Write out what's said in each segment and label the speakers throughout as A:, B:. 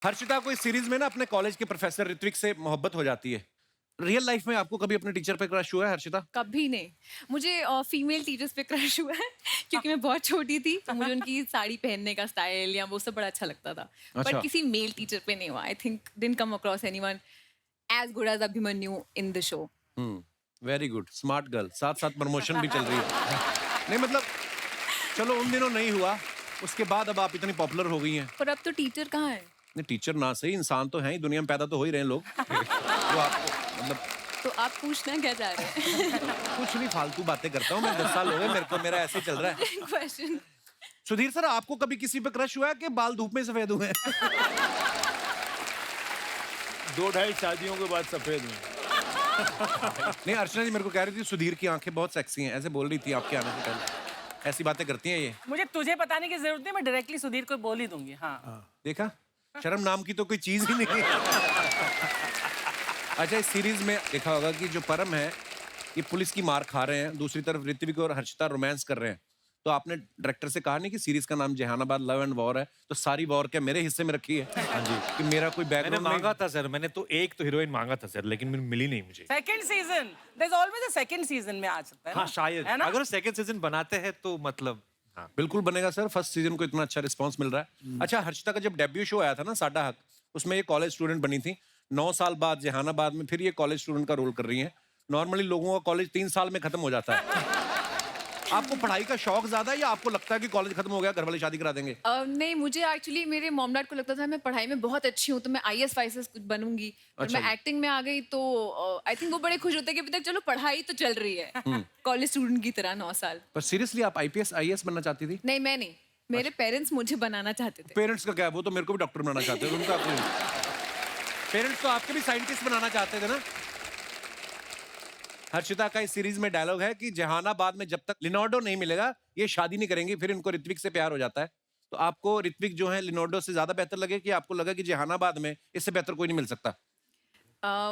A: हर्षिता को इस सीरीज में ना अपने कॉलेज के प्रोफेसर ऋत्विक से मोहब्बत हो जाती है। रियल लाइफ में आपको कभी अपने टीचर पे क्रश हुआ है हर्षिता?
B: कभी नहीं। मुझे फीमेल टीचर्स पे क्रश हुआ है क्योंकि मैं बहुत छोटी थी तो मुझे उनकी साड़ी पहनने का स्टाइल या वो सब बड़ा अच्छा लगता था।
A: अच्छा।
B: बट किसी मेल टीचर पे नहीं हुआ। I think didn't come across anyone as good as Abhimanyu in the show.
A: Very good, smart girl. साथ साथ प्रमोशन भी चल रही है। नहीं मतलब, चलो उन दिनों नहीं हुआ, उसके बाद अब आप इतनी पॉपुलर हो गई हैं।
B: पर अब तो टीचर कहाँ है?
A: नहीं, टीचर ना सही, इंसान तो हैं ही, दुनिया में पैदा तो हो ही रहे हैं लोग। जो आपको मतलब
B: तो आप पूछना क्या चाह रहे हैं?
A: कुछ नहीं, फालतू बातें करता हूँ मैं। 10 साल हो गए मेरे को, मेरा ऐसे ही चल रहा है।
B: क्वेश्चन।
A: सुधीर सर, आपको कभी किसी पे क्रश हुआ है कि बाल धूप में सफेद हुए?
C: 2-2.5 शादियों के बाद सफेद हुए।
A: नहीं, अर्चना जी मेरे को कह रही थी सुधीर की आंखें बहुत सेक्सी हैं, ऐसे बोल रही थी आपके आने से पहले। ऐसी बातें करती हैं ये।
D: मुझे तुझे बताने की जरूरत नहीं, मैं डायरेक्टली सुधीर को बोल ही दूंगी। हाँ।
A: देखा, शर्म नाम की तो कोई चीज ही नहीं है। अच्छा, इस सीरीज में देखा होगा कि जो परम है ये पुलिस की मार खा रहे हैं, दूसरी तरफ ऋत्विक और हर्षिता रोमांस कर रहे हैं। तो आपने डायरेक्टर से कहा नहीं कि सीरीज का नाम जहानाबाद लव एंड वॉर है, तो सारी वॉर क्या मेरे हिस्से में रखी है?
C: हाँ जी।
A: कि मेरा कोई
C: मैंने
A: बैकग्राउंड
C: मांगा था सर, मैंने तो एक तो हीरोइन मांगा था सर, लेकिन मिली नहीं मुझे।
D: Second season, there is always a second season में आ सकता है
C: हाँ
D: ना?
C: शायद,
D: है ना?
C: अगर सेकंड सीजन बनाते हैं तो मतलब हाँ।
A: बिल्कुल बनेगा सर। फर्स्ट सीजन को इतना अच्छा रिस्पांस मिल रहा है। अच्छा, हर्षिता का जब डेब्यू शो आया था ना, साडा हक, उसमें ये कॉलेज स्टूडेंट बनी थी। 9 साल बाद जहानाबाद में फिर ये कॉलेज स्टूडेंट का रोल कर रही हैं। नॉर्मली लोगों का कॉलेज 3 साल में खत्म हो जाता है। आपको पढ़ाई का शौक ज्यादा है या आपको लगता है कि कॉलेज खत्म हो गया, घर वाले शादी करा देंगे?
B: नहीं, मुझे एक्चुअली मेरे मॉम डैड को लगता था मैं पढ़ाई में बहुत अच्छी हूँ तो मैं IAS वाईएएस कुछ बनूंगी। पर
A: अच्छा
B: मैं
A: जी।
B: एक्टिंग में आ गई तो आई थिंक वो बड़े खुश होते कि अभी तक चलो पढ़ाई तो चल रही है कॉलेज स्टूडेंट की तरह 9 साल।
A: पर सीरियसली आप IPS IAS बनना चाहती थी?
B: नहीं, मैं नहीं, मेरे पेरेंट्स मुझे बनाना चाहते थे।
A: पेरेंट्स का क्या है, वो तो मेरे को भी डॉक्टर बनाना चाहते थे। उनका पेरेंट्स तो आपके भी साइंटिस्ट बनाना चाहते थे ना। हर्षिता का इस सीरीज में डायलॉग है कि जहानाबाद में जब तक लिनोर्डो नहीं मिलेगा ये शादी नहीं करेंगी। फिर इनको ऋत्विक से प्यार हो जाता है। तो आपको ऋत्विक जो है लिनोर्डो से ज्यादा बेहतर लगे कि आपको लगा कि जहानाबाद में इससे बेहतर कोई नहीं मिल सकता?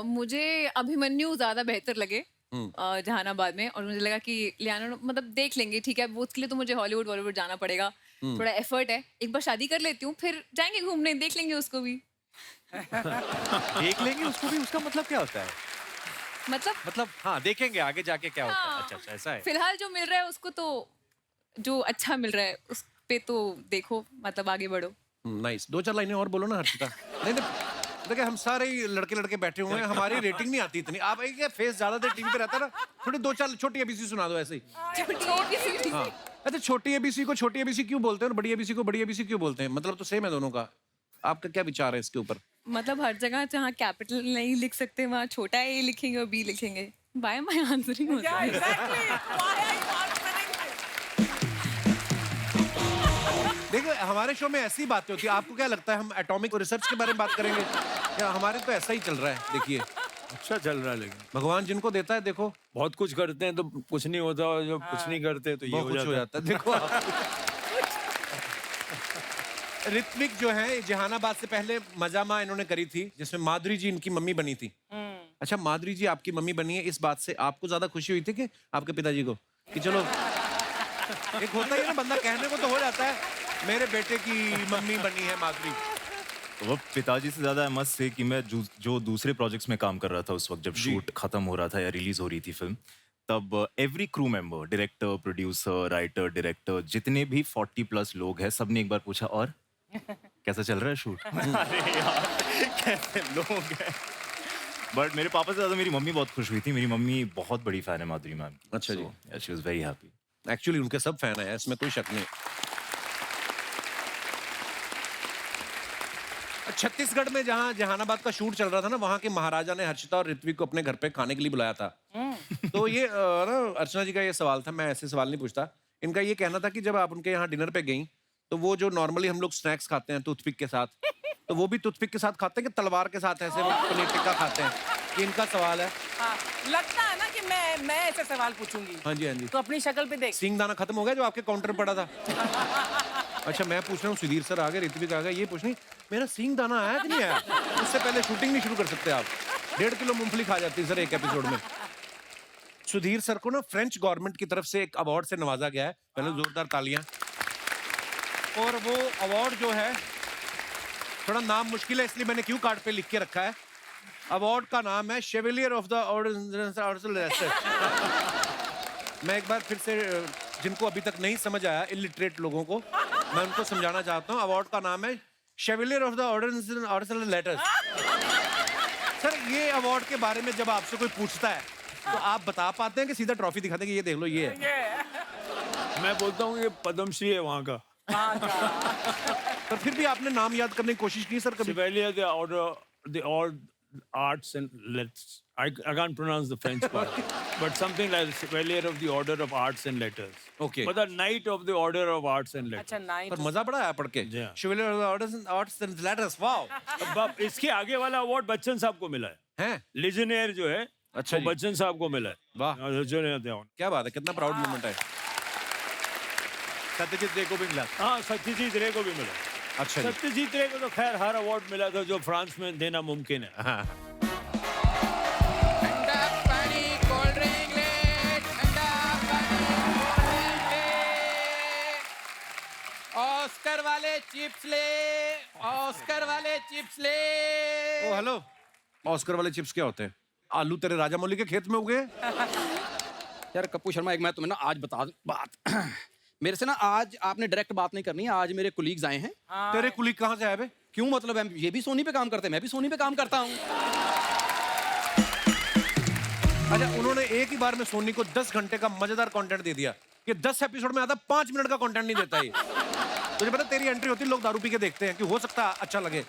B: मुझे अभिमन्यु ज्यादा बेहतर लगे जहानाबाद में। और मुझे लगा कि लियानो मतलब देख लेंगे, ठीक है, वो उसके लिए तो मुझे हॉलीवुड बॉलीवुड जाना पड़ेगा, थोड़ा एफर्ट है। एक बार शादी कर लेती हूँ, फिर जाएंगे घूमने, देख लेंगे उसको भी।
C: देख लेंगे उसको भी, उसका मतलब क्या होता है? मतलब हाँ, देखेंगे आगे जाके क्या होता है।
B: हाँ,
C: अच्छा अच्छा, ऐसा है।
B: फिलहाल जो मिल रहा है उसको तो, जो अच्छा मिल रहा है उस पे तो देखो, मतलब आगे बढ़ो।
A: नाइस। 2-4 लाइनें और बोलो ना हर्षिता। नहीं देखिए, हम सारे ही लड़के लड़के बैठे हुए हैं, हमारी रेटिंग नहीं आती इतनी। आप एक फेस ज्यादा देर टीवी पे रहता है ना, थोड़ी 2-4 छोटी ABC सुना दो ऐसे ही। हाँ, अच्छा, छोटी ABC को छोटी ABC क्यों बोलते हैं और बड़ी ABC को बड़ी ABC क्यों बोलते हैं? मतलब तो सेम है दोनों का। आपका क्या विचार है इसके ऊपर?
B: मतलब हर जगह जहाँ कैपिटल नहीं लिख सकते वहाँ छोटा A लिखेंगे और B लिखेंगे। Why am I answering?
D: Yeah, exactly. Why are you answering this?
A: देखो, हमारे शो में ऐसी बातें होती है। आपको क्या लगता है हम एटॉमिक रिसर्च के बारे में बात करेंगे या हमारे तो ऐसा ही चल रहा है? देखिए,
C: अच्छा चल रहा है, लेकिन
A: भगवान जिनको देता है, देखो
C: बहुत कुछ करते हैं तो कुछ नहीं होता, और जब कुछ नहीं करते तो ये
A: बहुत कुछ हो जाता है। देखो ऋत्विक जो है जहानाबाद से पहले मजामा इन्होंने करी थी जिसमें माधुरी जी इनकी मम्मी बनी थी। अच्छा, माधुरी जी आपकी मम्मी बनी है, इस बात से आपको ज्यादा खुशी हुई थी कि आपके पिताजी को? कि चलो, एक होता ही है ना, बंदा कहने को तो हो जाता है मेरे बेटे की मम्मी बनी है माधुरी।
E: वो पिताजी से ज्यादा मस्त से कि मैं जो दूसरे प्रोजेक्ट्स में काम कर रहा था उस वक्त, जब शूट खत्म हो रहा था या रिलीज हो रही थी फिल्म, तब every crew member, director, producer, writer, director, जितने भी 40+ लोग हैं, सबने एक बार पूछा और कैसा चल रहा है शूट? अरे यार, कैसे लोग हैं। बट मेरे पापा से ज्यादा मेरी मम्मी बहुत खुश हुई थी। मेरी मम्मी बहुत बड़ी फैन है माधुरी मैम की।
A: अच्छा जी।
E: She was very happy.
A: Actually उनके सब फैन है, इसमें कोई शक नहीं। छत्तीसगढ़ में जहां जहानाबाद का शूट चल रहा था ना, वहां के महाराजा ने हर्षिता और ऋत्विक को अपने घर पे खाने के लिए बुलाया था। तो ये ना अर्चना जी का ये सवाल था, मैं ऐसे सवाल नहीं पूछता। इनका ये कहना था कि जब आप उनके यहाँ डिनर पे गई तो वो जो नॉर्मली हम लोग स्नैक्स खाते हैं टूथपिक के साथ, तो वो भी टूथपिक के साथ खाते हैं कि तलवार के साथ ऐसे वो पनीर टिक्का खाते हैं? ये इनका सवाल है।
D: हाँ, लगता है ना कि मैं ऐसे सवाल पूछूंगी।
A: हाँ जी, हाँ जी।
D: तो अपनी शक्ल पे देख।
A: सिंग दाना खत्म हो गया जो आपके काउंटर पर पड़ा था? अच्छा, मैं पूछ रहा हूँ, सुधीर सर आ गए, ऋत्विक आ गए, ये पूछ नहीं मेरा सिंग दाना आया कि नहीं आया? उससे पहले शूटिंग नहीं शुरू कर सकते आप? 1.5 किलो मूंगफली खा जाती है सर एक एपिसोड में। सुधीर सर को ना फ्रेंच गवर्नमेंट की तरफ से एक अवार्ड से नवाजा गया है। पहले जोरदार तालियां। और वो अवार्ड जो है थोड़ा नाम मुश्किल है इसलिए मैंने क्यू कार्ड पे लिख के रखा है। अवार्ड का नाम है शेवेलियर ऑफ द ऑर्डर। मैं एक बार फिर से जिनको अभी तक नहीं समझ आया इलिटरेट लोगों को मैं उनको समझाना चाहता हूँ। अवार्ड का नाम है chevalier of the order letters. Sir ये अवार्ड के बारे में जब आपसे कोई पूछता है तो आप बता पाते हैं कि सीधा ट्रॉफी दिखाते हैं कि ये देख लो ये है?
F: मैं बोलता हूँ ये पद्मश्री है वहाँ का।
A: पर फिर भी आपने नाम याद करने की कोशिश की सर कभी?
F: Chevalier the order, the all arts and letters. I can't pronounce the French part, but something like Chevalier of the Order of Arts and Letters.
A: Okay.
F: But the Knight of the Order of Arts and Letters.
D: अच्छा night
A: पर मजा बड़ा आया पढ़ के।
F: जी हाँ।
A: Chevalier of the order arts and letters. Wow.
F: अब इसके आगे वाला अवार्ड बच्चन साहब को मिला है।
A: हैं?
F: लिजेनियर जो है
A: अच्छा
F: वो
A: जी।
F: बच्चन साहब को मिला है।
A: वाह।
F: Legionnaire थे।
A: क्या बात है, कितना प्राउड मोमेंट है।
C: सत्यजीत रे को भी मिला।
F: हाँ सत्यजीत रे को भी मिला।
A: अच्छा जी।
F: सत्यजीत रे को तो खैर हर अवार्ड मिला था जो फ्रांस में देना मुमकिन है।
A: हाँ।
G: ठंडा पानी कोल्ड ड्रिंक ले, ठंडा पानी कोल्ड ड्रिंक ले, ऑस्कर वाले चिप्स ले, ऑस्कर वाले चिप्स ले।
A: ओ हेलो, ऑस्कर वाले चिप्स क्या होते हैं? आलू तेरे राजामौली के खेत में उगे?
G: यार कप्पू शर्मा, एक मैं तुम्हें ना आज बता दूं बात। मेरे से ना आज आपने डायरेक्ट बात नहीं करनी है। आज मेरे कुलीग्स आए हैं।
A: तेरे कुलीग कहाँ से आए बे?
G: क्यों मतलब है, ये भी सोनी पे काम करते हैं, मैं भी सोनी पे काम करता हूँ।
A: अच्छा, उन्होंने एक ही बार में सोनी को 10 घंटे का मजेदार कंटेंट दे दिया। ये 10 एपिसोड में आता 5 मिनट का कंटेंट नहीं देता ये। तुझे पता तेरी एंट्री होती है लोग दारू पी के देखते हैं कि हो सकता है अच्छा लगे।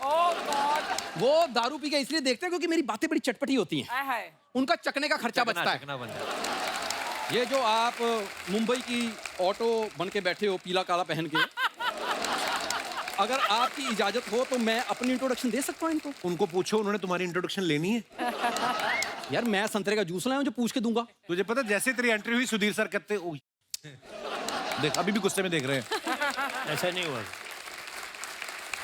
G: वो दारू पी के इसलिए देखते हैं क्योंकि मेरी बातें बड़ी चटपटी होती हैं। उनका चखने का खर्चा बचता है।
C: चकना बन जाता है।
G: ये जो आप मुंबई की ऑटो बन के बैठे हो पीला काला पहन के, अगर आपकी इजाजत हो तो मैं अपनी इंट्रोडक्शन दे सकता हूँ इनको।
A: उनको पूछो उन्होंने तुम्हारी इंट्रोडक्शन लेनी है।
G: यार मैं संतरे का जूस लाया हूं जो पूछ के दूंगा।
A: तुझे पता जैसे तेरी एंट्री हुई सुधीर सर कहते ओ देख अभी भी गुस्से में देख रहे हैं।
F: ऐसा नहीं हुआ।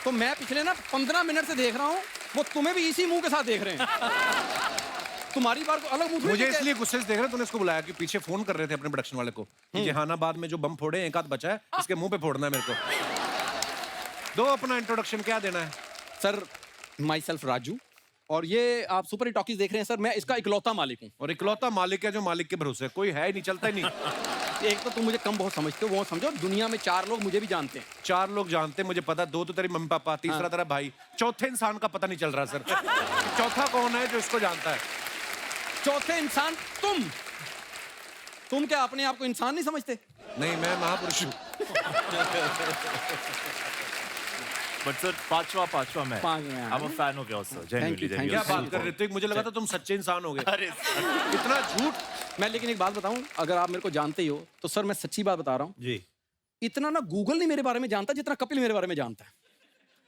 G: तो मैं पिछले ना 15 मिनट से देख रहा हूँ, वो तुम्हें भी इसी मुंह के साथ देख रहे हैं। तुम्हारी बार को अलग मुंह
A: मुझे इसलिए गुस्से से देख रहे तूने इसको बुलाया कि पीछे फोन कर रहे थे अपने प्रोडक्शन वाले को कि जहानाबाद में जो बम फोड़े एक आध बचा है इसके मुंह पे फोड़ना है मेरे को। दो अपना इंट्रोडक्शन, क्या देना है?
G: सर माई सेल्फ राजू, और ये आप सुपर टॉकीज देख रहे हैं सर। मैं इसका इकलौता मालिक हूँ।
A: और इकलौता मालिक है जो मालिक के भरोसे, कोई है ही नहीं, चलता ही नहीं।
G: एक तो तुम मुझे कम बहुत समझते हो, वो समझो दुनिया में 4 लोग मुझे भी जानते हैं।
A: 4 लोग जानते हैं मुझे पता, 2 तो तेरी मम्मी पापा, तीसरा तेरा भाई, चौथे इंसान का पता नहीं चल रहा सर। चौथा कौन है जो इसको जानता है?
G: चौथे इंसान तुम क्या अपने आप को इंसान नहीं समझते?
A: नहीं, मैं महापुरुष हूँ।
E: बट सर पांचवा मैं
G: पांच में,
E: I am a fan of yours sir genuinely
G: thank you.
A: क्या बात कर रहे थे? मुझे लगा था तुम सच्चे इंसान हो गए।
E: अरे सर
A: इतना झूठ।
G: मैं लेकिन एक बात बताऊं, अगर आप मेरे को जानते ही हो तो सर मैं सच्ची बात बता रहा हूँ,
F: जी
G: इतना ना गूगल नहीं मेरे बारे में जानता जितना कपिल मेरे बारे में जानता है।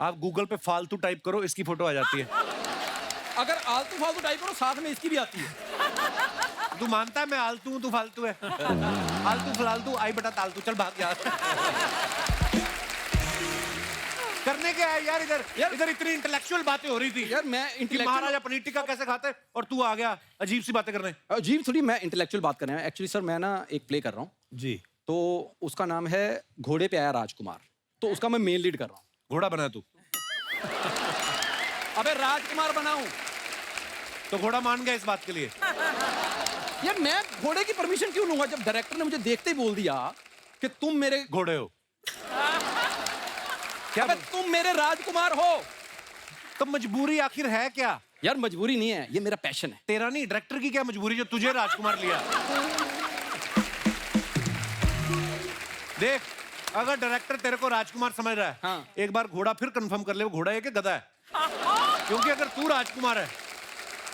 A: आप गूगल पे फालतू टाइप करो, इसकी फोटो आ जाती है।
G: अगर आलतू फालतू टाइप करो साथ में इसकी भी आती है।
A: तू मानता है मैं आलतू हूँ, तू फालतू है। आलतू फलालतू आई बटा तालतू, चल भाग यार। करने क्या है यार इधर? इधर इतनी इंटेलेक्चुअल बातें हो रही थी
G: यार मैं
A: कि
G: इंटेलेक्चुअल,
A: महाराजा पनीर टिक्का कैसे खाते हैं और तू आ गया अजीब सी बातें करने।
G: अजीब थोड़ी, मैं इंटेलेक्चुअल बात कर रहा हूँ। एक्चुअली सर मैं ना एक प्ले कर रहा हूँ,
F: जी
G: तो उसका नाम है घोड़े पे आया राजकुमार, तो उसका मैं मेन लीड कर रहा हूँ।
A: घोड़ा बना तू
G: अबे राजकुमार बनाऊं
A: तो घोड़ा मान गया इस बात के लिए।
G: यार मैं घोड़े की परमिशन क्यों लूंगा जब डायरेक्टर ने मुझे देखते ही बोल दिया कि तुम मेरे
A: घोड़े हो
G: क्या, तुम मेरे राजकुमार हो।
A: तो मजबूरी आखिर है क्या?
G: यार मजबूरी नहीं है, ये मेरा पैशन है।
A: तेरा नहीं, डायरेक्टर की क्या मजबूरी जो तुझे राजकुमार लिया? देख, अगर डायरेक्टर तेरे को राजकुमार समझ रहा है,
G: हाँ।
A: एक बार घोड़ा फिर कंफर्म कर ले वो घोड़ा है कि गधा है। क्योंकि अगर तू राजकुमार है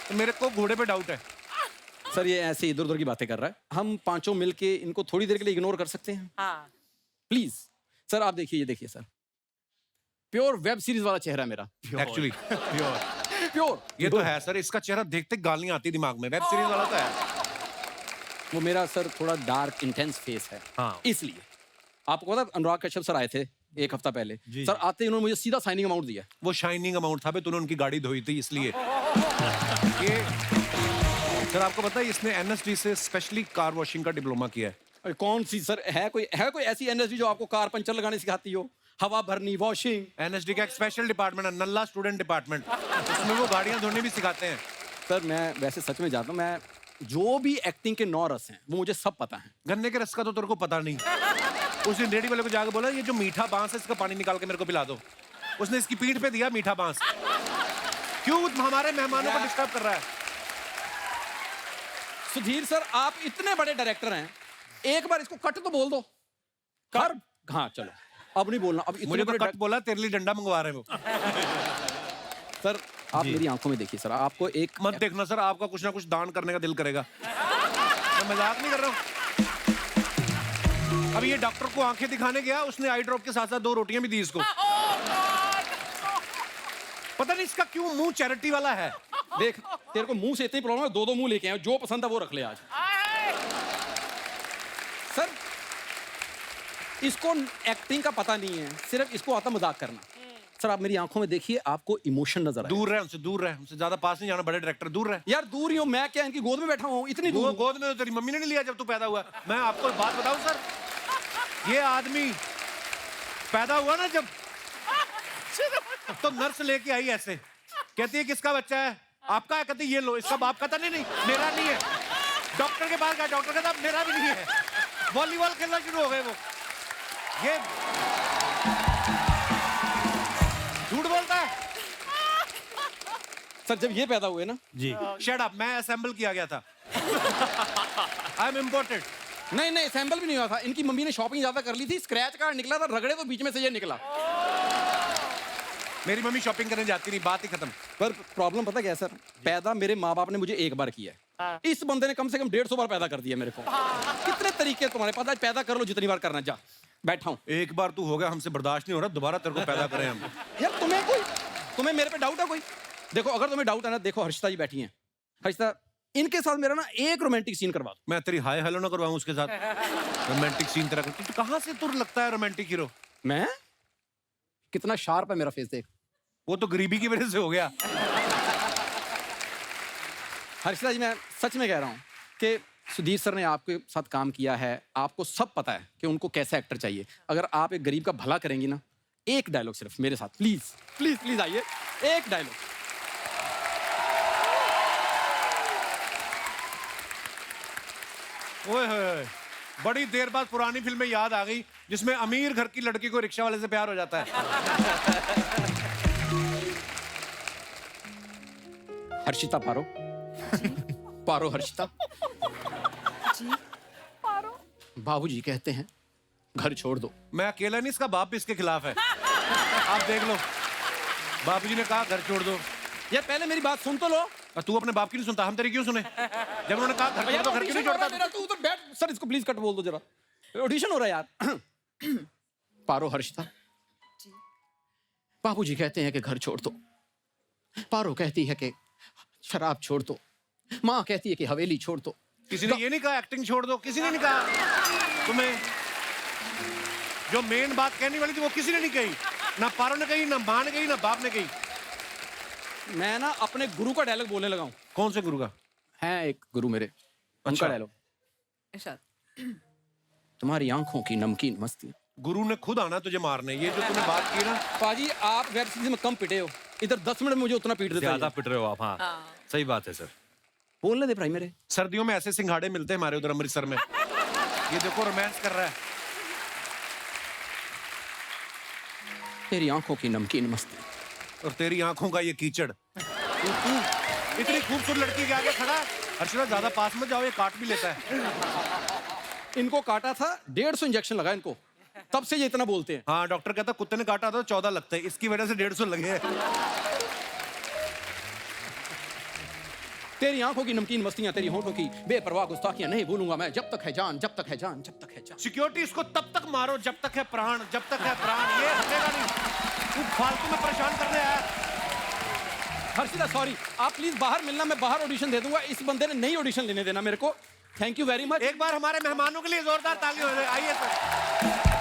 A: तो मेरे को घोड़े पे डाउट है।
G: सर ये ऐसे इधर उधर की बातें कर रहा है, हम पांचों मिलके इनको थोड़ी देर के लिए इग्नोर कर सकते हैं
D: हाँ
G: प्लीज। सर आप देखिए, ये देखिए सर, प्योर वेब सीरीज वाला चेहरा है मेरा।
A: एक्चुअली
G: प्योर
A: ये तो है सर, इसका चेहरा देखते गालियां आती दिमाग में। वेब सीरीज वाला तो है।
G: वो मेरा सर थोड़ा डार्क इंटेंस फेस है,
A: हाँ।
G: इसलिए। आपको पता अनुराग कश्यप सर आए थे एक हफ्ता पहले, सर आते ही उन्होंने मुझे सीधा साइनिंग अमाउंट दिया।
A: वो शाइनिंग अमाउंट था बे, तूने उनकी गाड़ी धोई थी इसलिए। ये सर आपको पता है इसने एनएसडी से स्पेशली कार वॉशिंग का डिप्लोमा किया है।
G: अरे कौन सी सर है कोई ऐसी एनएसडी जो आपको कार पंचर लगाने सिखाती हो? हवा भरनी, वॉशिंग।
A: एनएसडी का एक स्पेशल डिपार्टमेंट है, नल्ला स्टूडेंट डिपार्टमेंट, उसमें वो गाड़ियां धोने भी सिखाते हैं।
G: सर मैं वैसे सच में जानता हूँ, मैं जो भी एक्टिंग के 9 रस हैं वो मुझे सब पता है।
A: गन्ने के रस का तो तेरे को पता नहीं। उस दिन रेडी वाले को जाकर बोला, ये जो मीठा बांस है इसका पानी निकाल के मेरे को पिला दो। उसने इसकी पीठ पे दिया मीठा बांस। क्यों हमारे मेहमानों को डिस्टर्ब कर रहा है?
G: सुधीर सर, आप इतने बड़े डायरेक्टर हैं, एक बार इसको कट तो बोल दो। कर, हाँ चलो, अब नहीं बोलना। अब इतने
A: मुझे
G: बड़े
A: तो कट बोला, तेरे लिए डंडा मंगवा रहे हैं वो।
G: सर आप मेरी आंखों में देखिए सर, आपको एक
A: मत देखना सर, आपका कुछ ना कुछ दान करने का दिल करेगा। मैं मजाक नहीं कर रहा हूँ। अब ये डॉक्टर को आंखें दिखाने गया, उसने आई ड्रॉप के साथ साथ 2 रोटियां भी दी इसको। पता नहीं इसका क्यों मुंह चैरिटी वाला है।
G: देख, तेरे को मुंह से इतनी प्रॉब्लम है, 2-2 मुंह लेके आए, जो पसंद है वो रख ले आज। सर इसको एक्टिंग का पता नहीं है, सिर्फ इसको आता मजाक करना। सर आप मेरी आंखों में देखिए, आपको इमोशन नजर आए।
A: दूर रहे हमसे, दूर रहे हमसे, ज्यादा पास नहीं जाना, बड़े डायरेक्टर दूर रहे।
G: यार दूर ही हूँ मैं, क्या इनकी गोद में बैठा हूँ? इतनी
A: वो
G: दूर।
A: गोद में तो तेरी मम्मी ने नहीं लिया जब तू पैदा हुआ। मैं आपको बात बताऊं सर, ये आदमी पैदा हुआ ना जब, तो नर्स लेके आई ऐसे, कहती है किसका बच्चा है? आपका है। कहती ये लो, इसका बाप कहता नहीं नहीं मेरा नहीं है। डॉक्टर के पास गया, डॉक्टर कहता मेरा भी नहीं है। वॉलीबॉल खेलना शुरू हो गए वो। ये झूठ बोलता है।
G: सर जब ये पैदा हुए ना
C: जी,
A: शट अप, मैं असेंबल किया गया था। I am imported.
G: नहीं नहीं सैंपल भी नहीं हुआ था। इनकी मम्मी ने शॉपिंग ज्यादा कर ली थी, स्क्रैच कार्ड निकला था, रगड़े तो बीच में से ये निकला।
A: मेरी मम्मी शॉपिंग करने जाती नहीं, बात ही खत्म।
G: पर प्रॉब्लम पता क्या है सर, पैदा मेरे माँ बाप ने मुझे एक बार किया है, इस बंदे ने कम से कम 150 बार पैदा कर दिया मेरे को। कितने तरीके तुम्हारे पास, आज पैदा कर लो जितनी बार करना। जा बैठा हूँ।
A: एक बार तू हो गया, हमसे बर्दाश्त नहीं हो रहा, दोबारा तेरे को पैदा करें हम।
G: यार तुम्हें मेरे पे डाउट है कोई? देखो अगर तुम्हें डाउट है ना, देखो हर्षिता जी बैठी हैं। हर्षिता, इनके साथ मेरा ना एक रोमांटिक सीन करवा दो।
A: मैं तेरी हाय हेलो ना करवाऊं उसके साथ? रोमांटिक सीन तेरा तू कहां से तुर लगता है रोमांटिक हीरो?
G: मैं कितना शार्प है मेरा फेस, देख।
A: वो तो गरीबी की वजह से हो गया।
G: हर्षिता जी मैं सच में कह रहा हूँ कि सुधीर सर ने आपके साथ काम किया है, आपको सब पता है कि उनको कैसे एक्टर चाहिए। अगर आप एक गरीब का भला करेंगी ना, एक डायलॉग सिर्फ मेरे साथ, प्लीज प्लीज प्लीज आइए, एक डायलॉग।
A: ओए होए, बड़ी देर बाद पुरानी फिल्में याद आ गई जिसमें अमीर घर की लड़की को रिक्शा वाले से प्यार हो जाता है।
G: हर्षिता पारो, पारो हर्षिता। बाबूजी कहते हैं घर छोड़ दो।
A: मैं अकेला नहीं, इसका बाप भी इसके खिलाफ है। आप देख लो, बाबूजी ने कहा घर छोड़ दो।
G: यार पहले मेरी बात सुन तो लो।
A: और तू अपने बाप की नहीं सुनता, हम तेरी क्यों सुने? जब उन्होंने कहा घर छोड़ दो, घर क्यों नहीं छोड़ता?
G: मेरा तू उधर बैठ। सर इसको प्लीज कट बोल दो जरा, ऑडिशन हो रहा है यार। पारो हर्षिता, बाबूजी कहते हैं कि घर छोड़ दो, पारो कहती है कि शराब छोड़ दो, माँ कहती है कि हवेली छोड़ दो।
A: किसी ने ये नहीं कहा एक्टिंग छोड़ दो, किसी ने नहीं कहा। तुम्हें जो मेन बात कहने वाली थी वो किसी ने नहीं कही, ना पारो ने कही, ना माँ ने कही, ना बाप ने कही।
G: मैं ना अपने गुरु का डायलॉग बोलने लगा हूँ।
A: कौन से गुरु का?
G: है एक गुरु मेरे, उनका
A: अच्छा।
G: डायलॉग।
B: इरशाद।
G: तुम्हारी आंखों की नमकीन मस्ती।
A: गुरु ने खुद आना तुझे मारने। ये जो तूने बात की ना,
G: पाजी आप वेब सीरीज में कम पिटे हो, इधर 10 मिनट में मुझे उतना पीट देता
C: ज्यादा
G: है।
C: पिट रहे हो आप। हाँ, सही बात है सर।
G: बोलने दे भाई मेरे।
A: सर्दियों में ऐसे सिंघाड़े मिलते हैं हमारे उधर अमृतसर में। ये देखो रोमांस कर रहा है।
G: तेरी आंखों की नमकीन मस्ती
A: और तेरी आंखों का ये कीचड़। तू इतनी खूबसूरत लड़की के आगे खड़ा है। हर्षिता ज्यादा पास मत जाओ, ये काट भी लेता है।
G: इनको काटा था, 150 इंजेक्शन लगा इनको, तब से ये इतना बोलते हैं।
A: हाँ, डॉक्टर कहता कुत्ते ने काटा था 14 लगते हैं, इसकी वजह से 150 लगे हैं।
G: तेरी आंखों की नमकीन मस्तियां, तेरी होठों की बेपरवाह गुस्ताखियां नहीं भूलूंगा मैं, जब तक है जान, जब तक है जान, जब तक है जान।
A: सिक्योरिटी, इसको तब तक मारो जब तक है प्राण, जब तक है प्राण। ये हटेगा नहीं। तू फालतू में परेशान करने आया।
G: हर्षिता सॉरी, आप प्लीज बाहर मिलना, मैं बाहर ऑडिशन दे दूंगा। इस बंदे ने नहीं ऑडिशन लेने देना मेरे को। Thank you very much.
A: एक बार हमारे मेहमानों के लिए जोरदार ताली हो जाए। आइए सर।